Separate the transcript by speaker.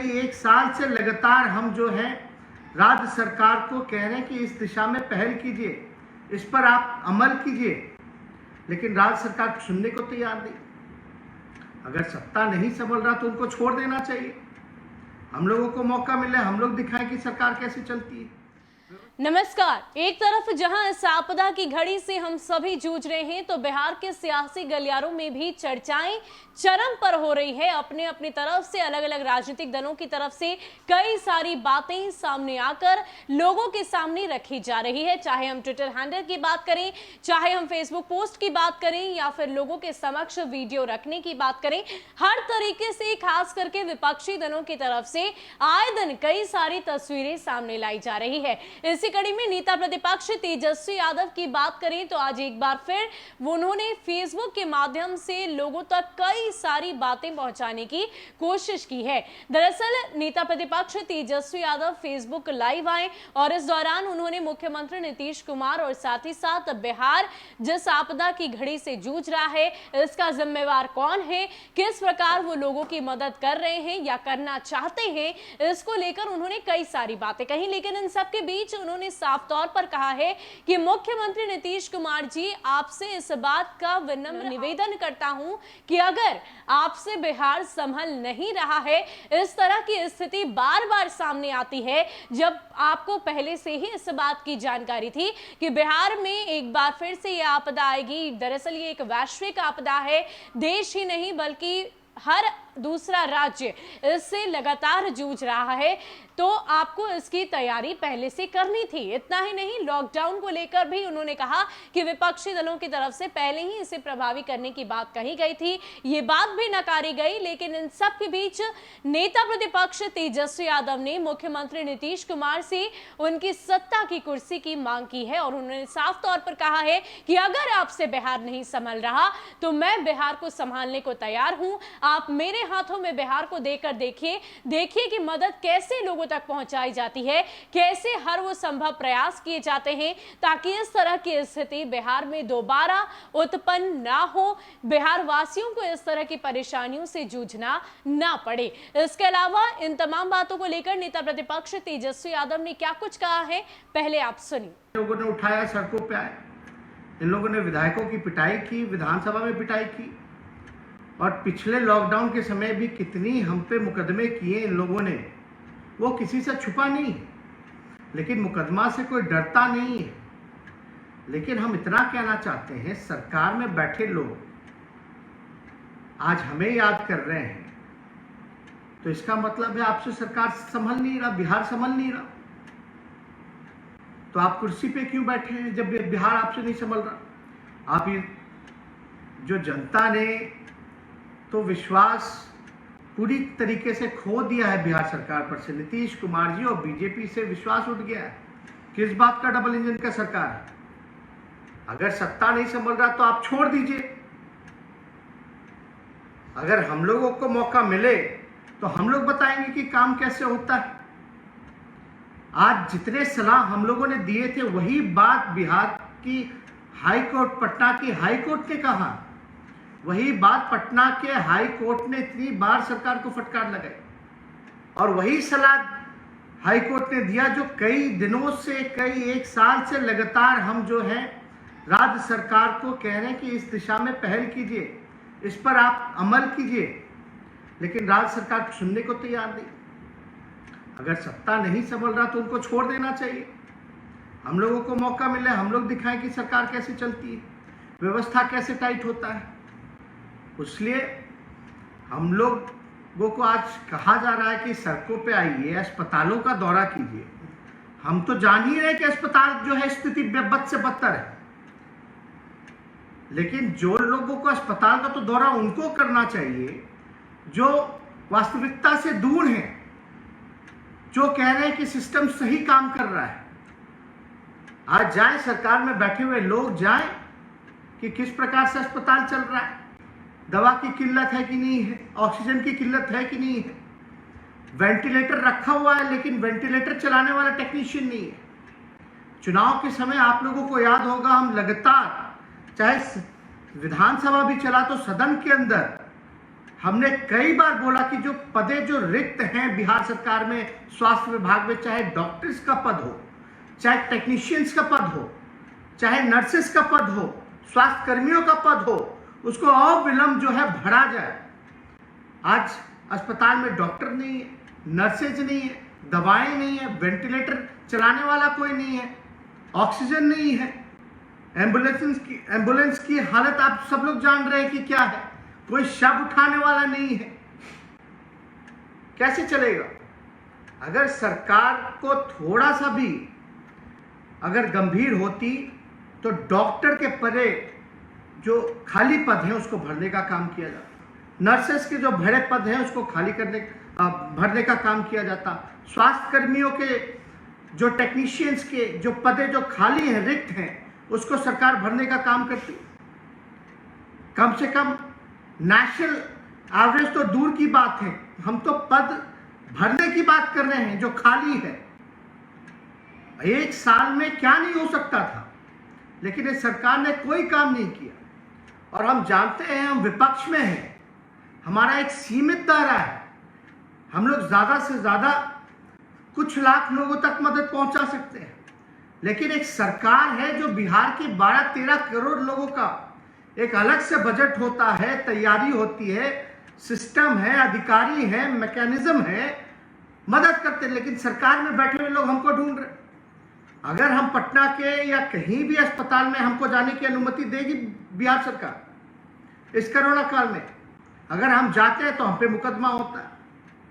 Speaker 1: एक साल से लगातार हम जो है राज्य सरकार को कह रहे हैं कि इस दिशा में पहल कीजिए, इस पर आप अमल कीजिए, लेकिन राज्य सरकार सुनने को तैयार नहीं। अगर सत्ता नहीं संभल रहा तो उनको छोड़ देना चाहिए। हम लोगों को मौका मिले, हम लोग दिखाएं कि सरकार कैसे चलती है।
Speaker 2: नमस्कार। एक तरफ जहां इस आपदा की घड़ी से हम सभी जूझ रहे हैं, तो बिहार के सियासी गलियारों में भी चर्चाएं चरम पर हो रही है। अपने अपनी तरफ से, अलग अलग राजनीतिक दलों की तरफ से कई सारी बातें सामने आकर लोगों के सामने रखी जा रही है। चाहे हम ट्विटर हैंडल की बात करें, चाहे हम फेसबुक पोस्ट की बात करें, या फिर लोगों के समक्ष वीडियो रखने की बात करें, हर तरीके से खास करके विपक्षी दलों की तरफ से आए दिन कई सारी तस्वीरें सामने लाई जा रही है। इसी कड़ी में नेता प्रतिपक्ष तेजस्वी यादव की बात करें तो आज एक बार फिर उन्होंने फेसबुक के माध्यम से लोगों तक कई सारी बातें पहुंचाने की कोशिश की है। दरअसल नेता प्रतिपक्ष तेजस्वी यादव फेसबुक लाइव आए और इस दौरान उन्होंने मुख्यमंत्री नीतीश कुमार और साथ ही साथ बिहार जिस आपदा की घड़ी से जूझ रहा है, इसका जिम्मेवार कौन है, किस प्रकार वो लोगों की मदद कर रहे हैं या करना चाहते हैं, इसको लेकर उन्होंने कई सारी बातें कही। लेकिन इन सबके बीच उन्होंने साफ तौर पर कहा है कि मुख्यमंत्री नीतीश कुमार जी, आपसे इस बात का विनम्र निवेदन करता हूं कि अगर आपसे बिहार संभल नहीं रहा है, इस तरह की स्थिति बार बार सामने आती है, जब आपको पहले से ही इस बात की जानकारी थी कि बिहार में एक बार फिर से यह आपदा आएगी। दरअसल ये एक वैश्विक आपदा है, देश ही नहीं बल्कि हर दूसरा राज्य इससे लगातार जूझ रहा है, तो आपको इसकी तैयारी पहले से करनी थी। इतना ही नहीं, लॉकडाउन को लेकर भी उन्होंने कहा कि विपक्षी दलों की तरफ से पहले ही इसे प्रभावी करने की बात कही गई थी, ये बात भी नकारी गई। लेकिन इन सब के बीच नेता प्रतिपक्ष तेजस्वी यादव ने मुख्यमंत्री नीतीश कुमार से उनकी सत्ता की कुर्सी की मांग की है और उन्होंने साफ तौर पर कहा है कि अगर आपसे बिहार नहीं संभल रहा तो मैं बिहार को संभालने को तैयार हूं। आप मेरे हाथों में बिहार को देकर देखिए कि मदद कैसे लोगों तक पहुंचाई जाती है, कैसे हर वो संभव प्रयास किए जाते हैं ताकि इस तरह की स्थिति बिहार में दोबारा उत्पन्न ना हो, बिहार वासियों को इस तरह की परेशानियों से जूझना ना पड़े। इसके अलावा इन तमाम बातों को लेकर नेता प्रतिपक्ष तेजस्वी यादव ने क्या कुछ कहा है, पहले आप सुनिए।
Speaker 1: लोगों ने उठाया, सड़कों पे आए, इन लोगों ने विधायकों की पिटाई की, विधानसभा में पिटाई की, और पिछले लॉकडाउन के समय भी कितनी हम पे मुकदमे किए इन लोगों ने। वो किसी से छुपा नहीं, लेकिन मुकदमा से कोई डरता नहीं है। लेकिन हम इतना कहना चाहते हैं, सरकार में बैठे लोग आज हमें याद कर रहे हैं, तो इसका मतलब है आपसे सरकार संभल नहीं रहा, बिहार संभल नहीं रहा। तो आप कुर्सी पे क्यों बैठे हैं जब बिहार आपसे नहीं संभल रहा? आप ये जो जनता ने तो विश्वास पूरी तरीके से खो दिया है बिहार सरकार पर से, नीतीश कुमार जी और बीजेपी से विश्वास उठ गया है। किस बात का डबल इंजन का सरकार है? अगर सत्ता नहीं संभल रहा तो आप छोड़ दीजिए। अगर हम लोगों को मौका मिले तो हम लोग बताएंगे कि काम कैसे होता है। आज जितने सलाह हम लोगों ने दिए थे, वही बात बिहार की हाई कोर्ट, पटना की हाई कोर्ट ने कहा। वही बात पटना के हाई कोर्ट ने इतनी बार सरकार को फटकार लगाई, और वही सलाह हाई कोर्ट ने दिया जो कई दिनों से, एक साल से लगातार हम जो है राज्य सरकार को कह रहे हैं कि इस दिशा में पहल कीजिए, इस पर आप अमल कीजिए, लेकिन राज्य सरकार सुनने को तैयार नहीं। अगर सत्ता नहीं संभल रहा तो उनको छोड़ देना चाहिए। हम लोगों को मौका मिले, हम लोग दिखाएं कि सरकार कैसे चलती है, व्यवस्था कैसे टाइट होता है। इसलिए हम लोगों को आज कहा जा रहा है कि सड़कों पे आइए, अस्पतालों का दौरा कीजिए। हम तो जान ही रहे कि अस्पताल जो है स्थिति बद से बदतर है, लेकिन जो लोगों को अस्पताल का तो दौरा उनको करना चाहिए जो वास्तविकता से दूर हैं, जो कह रहे हैं कि सिस्टम सही काम कर रहा है। आज जाएं, सरकार में बैठे हुए लोग जाएं कि किस प्रकार से अस्पताल चल रहा है, दवा की किल्लत है कि नहीं है, ऑक्सीजन की किल्लत है कि नहीं है, वेंटिलेटर रखा हुआ है लेकिन वेंटिलेटर चलाने वाला टेक्नीशियन नहीं है। चुनाव के समय आप लोगों को याद होगा, हम लगातार, चाहे विधानसभा भी चला तो सदन के अंदर हमने कई बार बोला कि जो पदे जो रिक्त हैं बिहार सरकार में स्वास्थ्य विभाग में, चाहे डॉक्टर्स का पद हो, चाहे टेक्नीशियंस का पद हो, चाहे नर्सेस का पद हो, स्वास्थ्य कर्मियों का पद हो, उसको अविलंब जो है भरा जाए। आज अस्पताल में डॉक्टर नहीं है, नर्सेज नहीं है, दवाएं नहीं है, वेंटिलेटर चलाने वाला कोई नहीं है, ऑक्सीजन नहीं है, एम्बुलेंस की हालत आप सब लोग जान रहे हैं कि क्या है, कोई शव उठाने वाला नहीं है। कैसे चलेगा? अगर सरकार को थोड़ा सा भी अगर गंभीर होती तो डॉक्टर के परे जो खाली पद हैं उसको भरने का काम किया जाता, नर्सेस के जो भरे पद हैं उसको भरने का काम किया जाता, स्वास्थ्य कर्मियों के जो टेक्नीशियंस के जो पदे जो खाली हैं, रिक्त हैं, उसको सरकार भरने का काम करती। कम से कम नेशनल एवरेज तो दूर की बात है, हम तो पद भरने की बात कर रहे हैं जो खाली है। एक साल में क्या नहीं हो सकता था, लेकिन इस सरकार ने कोई काम नहीं किया। और हम जानते हैं हम विपक्ष में हैं, हमारा एक सीमित दायरा है, हम लोग ज़्यादा से ज़्यादा कुछ लाख लोगों तक मदद पहुंचा सकते हैं, लेकिन एक सरकार है जो बिहार के 12-13 करोड़ लोगों का एक अलग से बजट होता है, तैयारी होती है, सिस्टम है, अधिकारी है, मैकेनिज्म है, मदद करते हैं। लेकिन सरकार में बैठे हुए लोग हमको ढूंढ रहे। अगर हम पटना के या कहीं भी अस्पताल में हमको जाने की अनुमति देगी बिहार सरकार इस कोरोना काल में, अगर हम जाते हैं तो हम पे मुकदमा होता है।